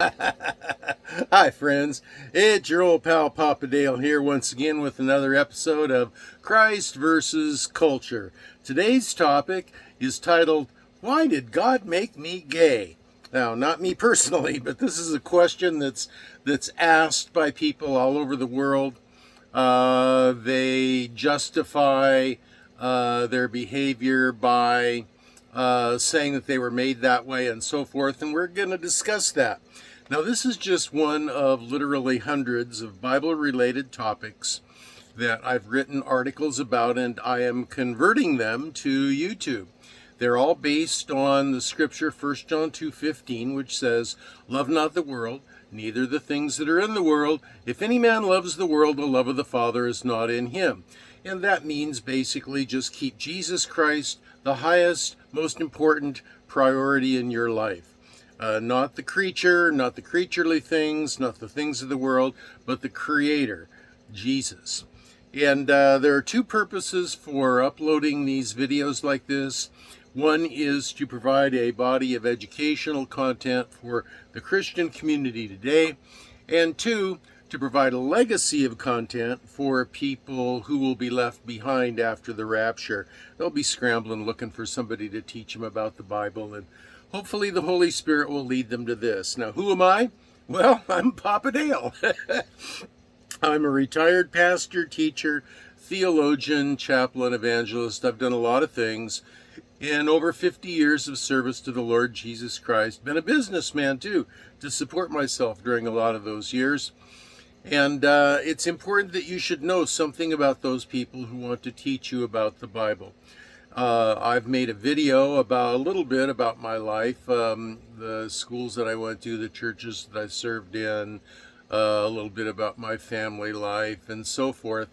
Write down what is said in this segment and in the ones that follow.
Hi, friends. It's your old pal Papa Dale here once again with another episode of Christ versus Culture. Today's topic is titled, Why Did God Make Me Gay? Now, not me personally, but this is a question that's asked by people all over the world. They justify their behavior by saying that they were made that way and so forth, and we're going to discuss that. Now, this is just one of literally hundreds of Bible-related topics that I've written articles about, and I am converting them to YouTube. They're all based on the scripture 1 John 2:15, which says, "Love not the world, neither the things that are in the world. If any man loves the world, the love of the Father is not in him." And that means basically just keep Jesus Christ the highest, most important priority in your life. Not the creature, not the creaturely things, not the things of the world, but the Creator, Jesus. And there are two purposes for uploading these videos like this. One is to provide a body of educational content for the Christian community today, and two, to provide a legacy of content for people who will be left behind after the rapture. They'll be scrambling looking for somebody to teach them about the Bible, and hopefully the Holy Spirit will lead them to this. Now, who am I? Well, I'm Papa Dale. I'm a retired pastor, teacher, theologian, chaplain, evangelist. I've done a lot of things in over 50 years of service to the Lord Jesus Christ. Been a businessman too, to support myself during a lot of those years. And it's important that you should know something about those people who want to teach you about the Bible. I've made a video about a little bit about my life, the schools that I went to, the churches that I served in, a little bit about my family life, and so forth.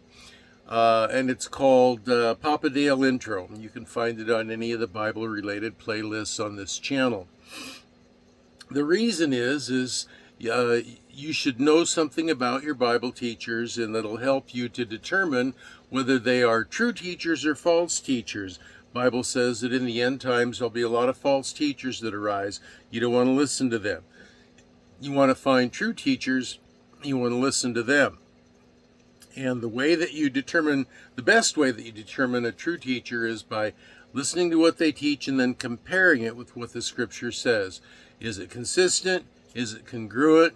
And it's called Papa Dale Intro. You can find it on any of the Bible-related playlists on this channel. The reason is you should know something about your Bible teachers, and that'll help you to determine whether they are true teachers or false teachers. Bible says that in the end times there'll be a lot of false teachers that arise. You don't want to listen to them. You want to find true teachers. You want to listen to them. And the best way that you determine a true teacher is by listening to what they teach and then comparing it with what the scripture says. Is it consistent? Is it congruent?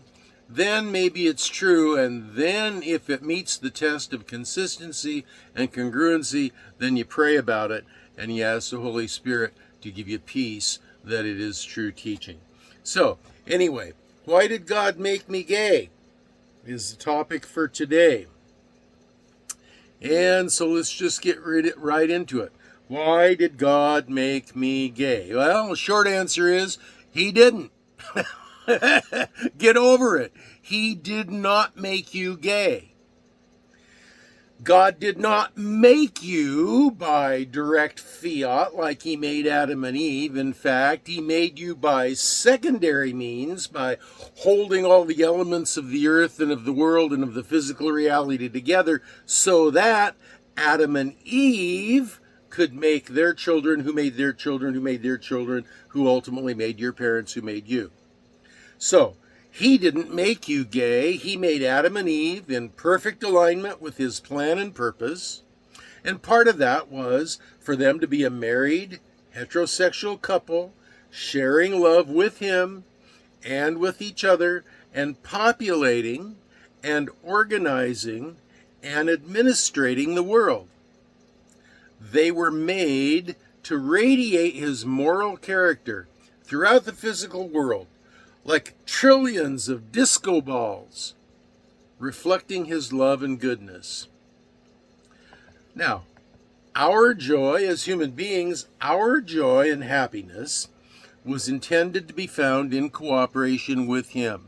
Then maybe it's true, and then if it meets the test of consistency and congruency, then you pray about it and you ask the Holy Spirit to give you peace that it is true teaching. So, anyway, why did God make me gay? Is the topic for today. And so let's just get right into it. Why did God make me gay? Well, the short answer is He didn't. Get over it. He did not make you gay. God did not make you by direct fiat like He made Adam and Eve. In fact, He made you by secondary means, by holding all the elements of the earth and of the world and of the physical reality together so that Adam and Eve could make their children, who made their children, who made their children, who ultimately made your parents, who made you. So, He didn't make you gay. He made Adam and Eve in perfect alignment with His plan and purpose. And part of that was for them to be a married, heterosexual couple, sharing love with Him and with each other, and populating and organizing and administrating the world. They were made to radiate His moral character throughout the physical world, like trillions of disco balls, reflecting His love and goodness. Now, our joy as human beings, our joy and happiness was intended to be found in cooperation with Him,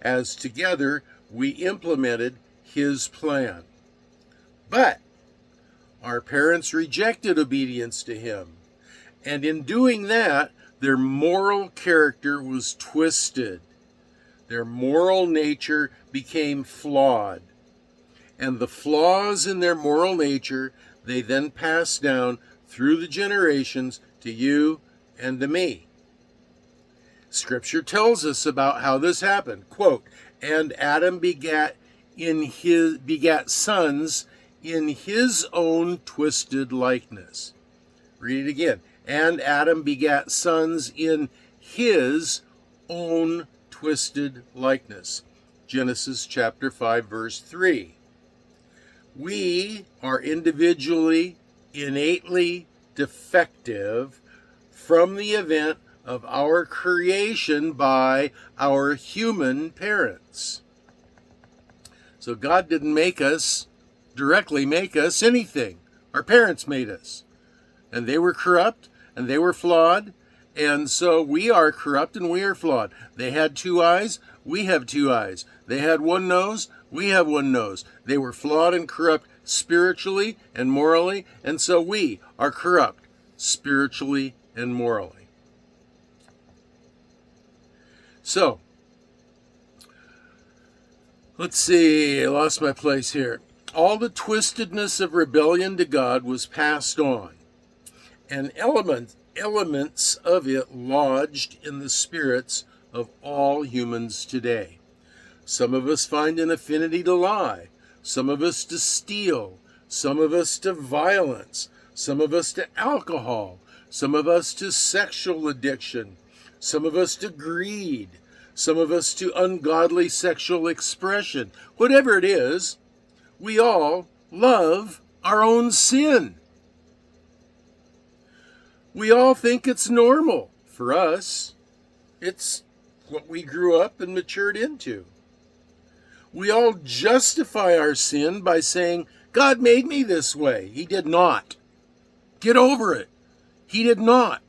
as together we implemented His plan. But our parents rejected obedience to Him, and in doing that, their moral character was twisted. Their moral nature became flawed. And the flaws in their moral nature, they then passed down through the generations to you and to me. Scripture tells us about how this happened. Quote, and Adam begat sons in his own twisted likeness. Read it again. And Adam begat sons in his own twisted likeness. Genesis chapter 5, verse 3. We are individually, innately defective from the event of our creation by our human parents. So God didn't directly make us anything. Our parents made us. And they were corrupt, and they were flawed, and so we are corrupt and we are flawed. They had 2 eyes, we have 2 eyes. They had 1 nose, we have 1 nose. They were flawed and corrupt spiritually and morally, and so we are corrupt spiritually and morally. So, let's see, I lost my place here. All the twistedness of rebellion to God was passed on, and elements of it lodged in the spirits of all humans today. Some of us find an affinity to lie, some of us to steal, some of us to violence, some of us to alcohol, some of us to sexual addiction, some of us to greed, some of us to ungodly sexual expression. Whatever it is, we all love our own sin. We all think it's normal. For us, it's what we grew up and matured into. We all justify our sin by saying, God made me this way. He did not. Get over it. He did not.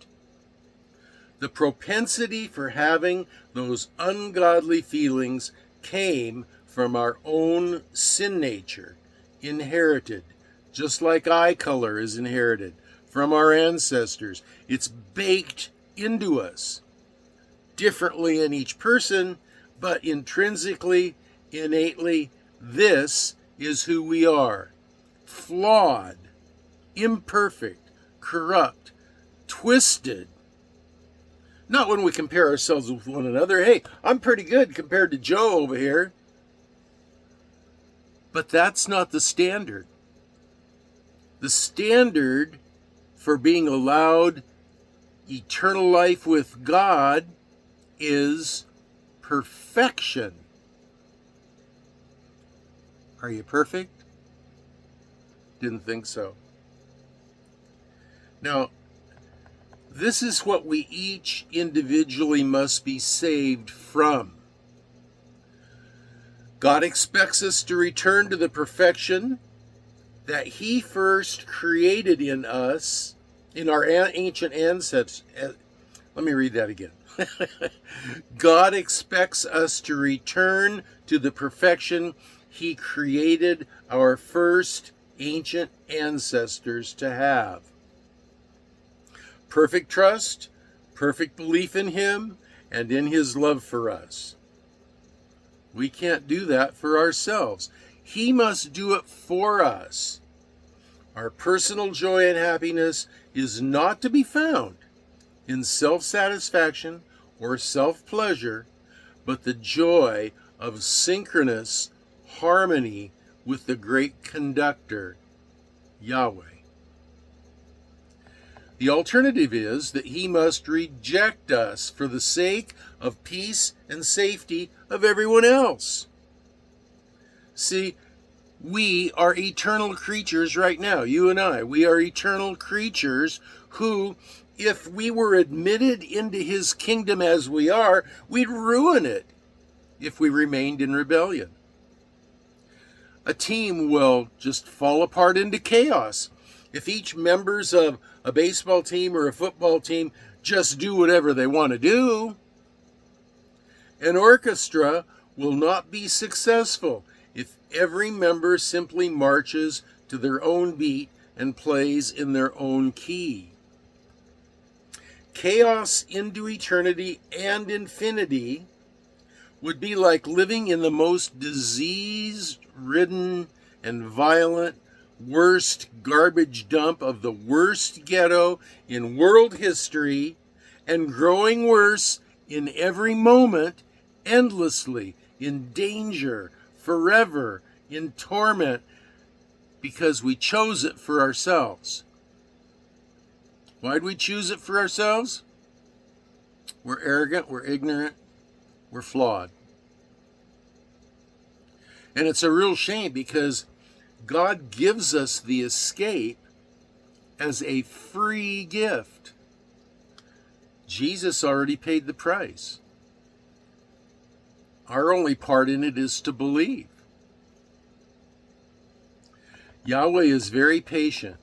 The propensity for having those ungodly feelings came from our own sin nature, inherited, just like eye color is inherited from our ancestors. It's baked into us, differently in each person, but intrinsically, innately, this is who we are. Flawed, imperfect, corrupt, twisted. Not when we compare ourselves with one another. Hey, I'm pretty good compared to Joe over here. But that's not the standard. The standard for being allowed eternal life with God is perfection. Are you perfect? Didn't think so. Now, this is what we each individually must be saved from. God expects us to return to the perfection that He first created in us, in our ancient ancestors. Let me read that again. God expects us to return to the perfection He created our first ancient ancestors to have. Perfect trust, perfect belief in Him, and in His love for us. We can't do that for ourselves. He must do it for us. Our personal joy and happiness is not to be found in self-satisfaction or self-pleasure, but the joy of synchronous harmony with the great conductor, Yahweh. The alternative is that He must reject us for the sake of peace and safety of everyone else. See, we are eternal creatures right now, you and I. We are eternal creatures who, if we were admitted into His kingdom as we are, we'd ruin it if we remained in rebellion. A team will just fall apart into chaos if each members of a baseball team or a football team just do whatever they want to do. An orchestra will not be successful if every member simply marches to their own beat and plays in their own key. Chaos into eternity and infinity would be like living in the most disease-ridden and violent, worst garbage dump of the worst ghetto in world history, and growing worse in every moment, endlessly, in danger, forever, in torment, because we chose it for ourselves. Why'd we choose it for ourselves? We're arrogant, we're ignorant, we're flawed. And it's a real shame because God gives us the escape as a free gift. Jesus already paid the price. Our only part in it is to believe. Yahweh is very patient.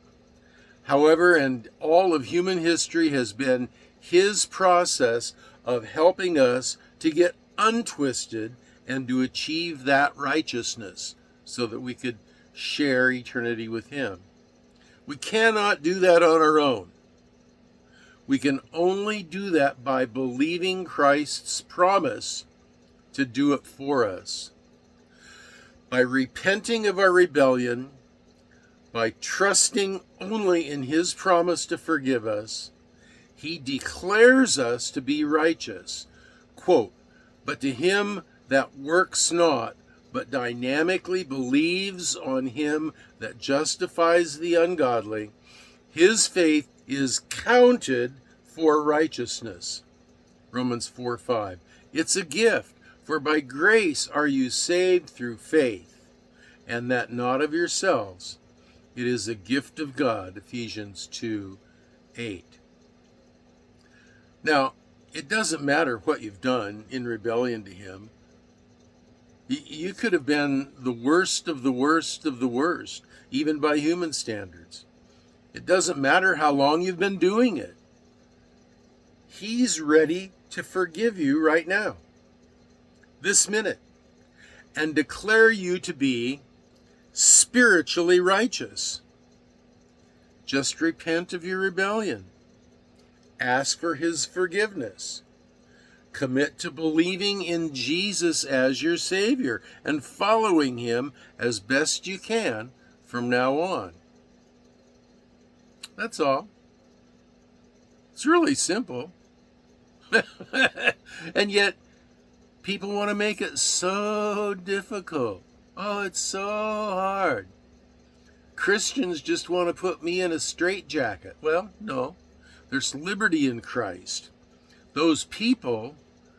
However, and all of human history has been his process of helping us to get untwisted and to achieve that righteousness so that we could share eternity with him. We cannot do that on our own. We can only do that by believing Christ's promise to do it for us. By repenting of our rebellion, by trusting only in his promise to forgive us, he declares us to be righteous. Quote, "But to him that works not, but dynamically believes on him that justifies the ungodly, his faith is counted for righteousness." Romans 4:5. It's a gift, for by grace are you saved through faith, and that not of yourselves. It is a gift of God, Ephesians 2:8. Now, it doesn't matter what you've done in rebellion to him. You could have been the worst of the worst of the worst, even by human standards. It doesn't matter how long you've been doing it. He's ready to forgive you right now, this minute, and declare you to be spiritually righteous. Just repent of your rebellion. Ask for his forgiveness. Commit to believing in Jesus as your Savior and following him as best you can from now on. That's all. It's really simple. And yet, people want to make it so difficult. Oh, it's so hard. Christians just want to put me in a straitjacket. Well, no. There's liberty in Christ. Those people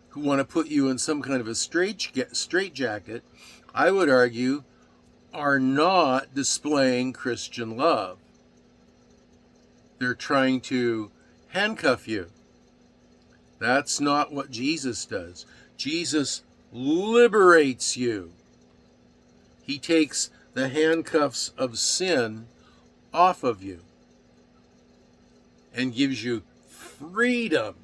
who want to put you in some kind of a straitjacket, I would argue, are not displaying Christian love. They're trying to handcuff you. That's not what Jesus does. Jesus liberates you. He takes the handcuffs of sin off of you and gives you freedom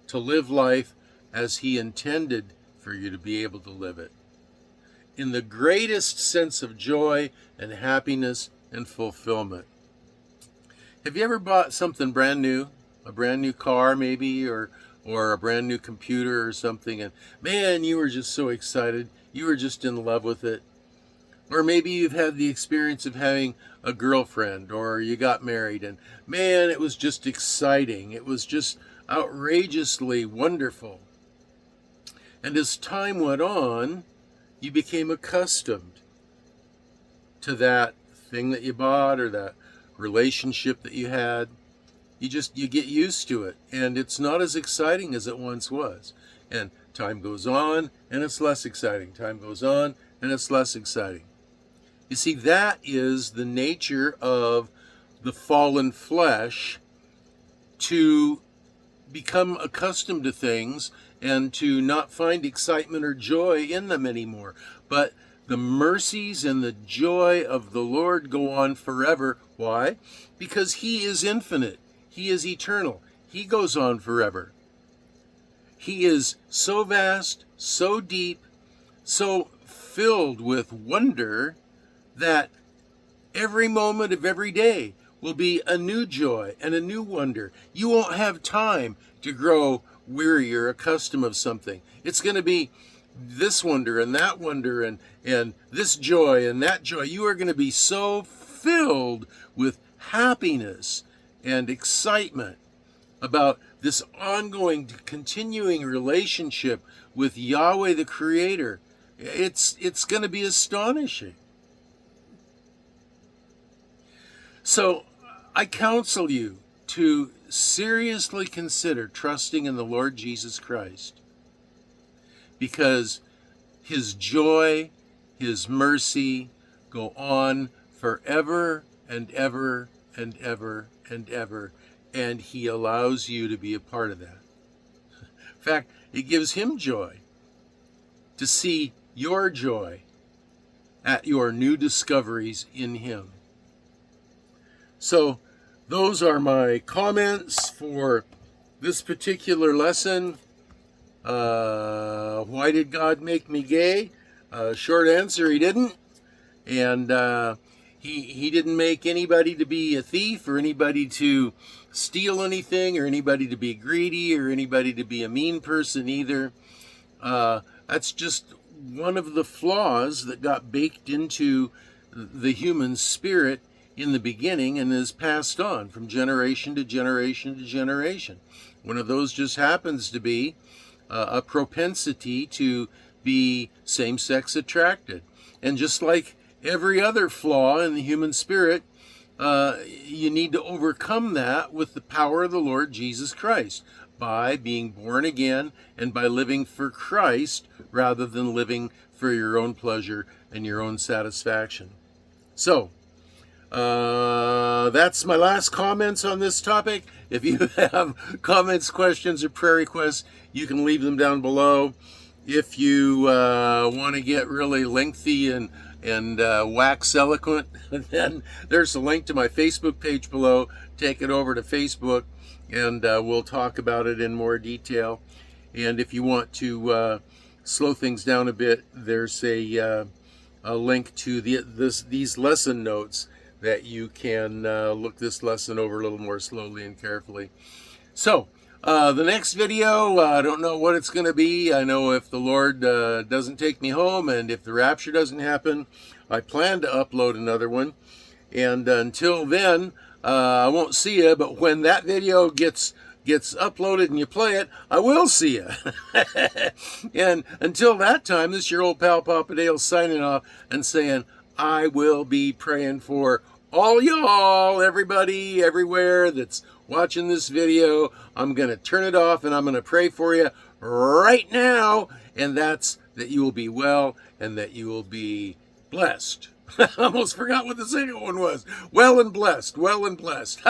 to live life as he intended for you to be able to live it, in the greatest sense of joy and happiness and fulfillment. Have you ever bought something brand new, a brand new car maybe, or a brand new computer or something, and man, you were just so excited, you were just in love with it? Or maybe you've had the experience of having a girlfriend, or you got married, and man, it was just exciting. It was just outrageously wonderful. And as time went on, you became accustomed to that thing that you bought or that relationship that you had. You get used to it, and it's not as exciting as it once was. And time goes on, and it's less exciting. Time goes on, and it's less exciting. You see, that is the nature of the fallen flesh, to become accustomed to things and to not find excitement or joy in them anymore. But the mercies and the joy of the Lord go on forever. Why? Because he is infinite. He is eternal. He goes on forever. He is so vast, so deep, so filled with wonder that every moment of every day will be a new joy and a new wonder. You won't have time to grow weary or accustomed of something. It's going to be this wonder and that wonder and this joy and that joy. You are going to be so filled with happiness and excitement about this ongoing, continuing relationship with Yahweh the Creator, it's going to be astonishing. So I counsel you to seriously consider trusting in the Lord Jesus Christ, because his joy, his mercy go on forever and ever and ever and ever, and he allows you to be a part of that. In fact, it gives him joy to see your joy at your new discoveries in him. So those are my comments for this particular lesson. Why did God make me gay? Short answer, he didn't. And he didn't make anybody to be a thief, or anybody to steal anything, or anybody to be greedy, or anybody to be a mean person either. That's just one of the flaws that got baked into the human spirit in the beginning and is passed on from generation to generation to generation. One of those just happens to be a propensity to be same-sex attracted. And just like every other flaw in the human spirit, you need to overcome that with the power of the Lord Jesus Christ, by being born again and by living for Christ rather than living for your own pleasure and your own satisfaction. So, that's my last comments on this topic. If you have comments, questions, or prayer requests, you can leave them down below. If you want to get really lengthy and wax eloquent, then there's a link to my Facebook page below. Take it over to Facebook, and we'll talk about it in more detail. And if you want to slow things down a bit, there's a link to these lesson notes that you can look this lesson over a little more slowly and carefully. So, the next video, I don't know what it's going to be. I know if the Lord doesn't take me home and if the rapture doesn't happen, I plan to upload another one. And until then, I won't see you, but when that video gets uploaded and you play it, I will see you. And until that time, this is your old pal Papa Dale signing off and saying, I will be praying for all y'all, everybody, everywhere that's watching this video. I'm going to turn it off and I'm going to pray for you right now. And that's that you will be well and that you will be blessed. I almost forgot what the second one was. Well and blessed. Well and blessed.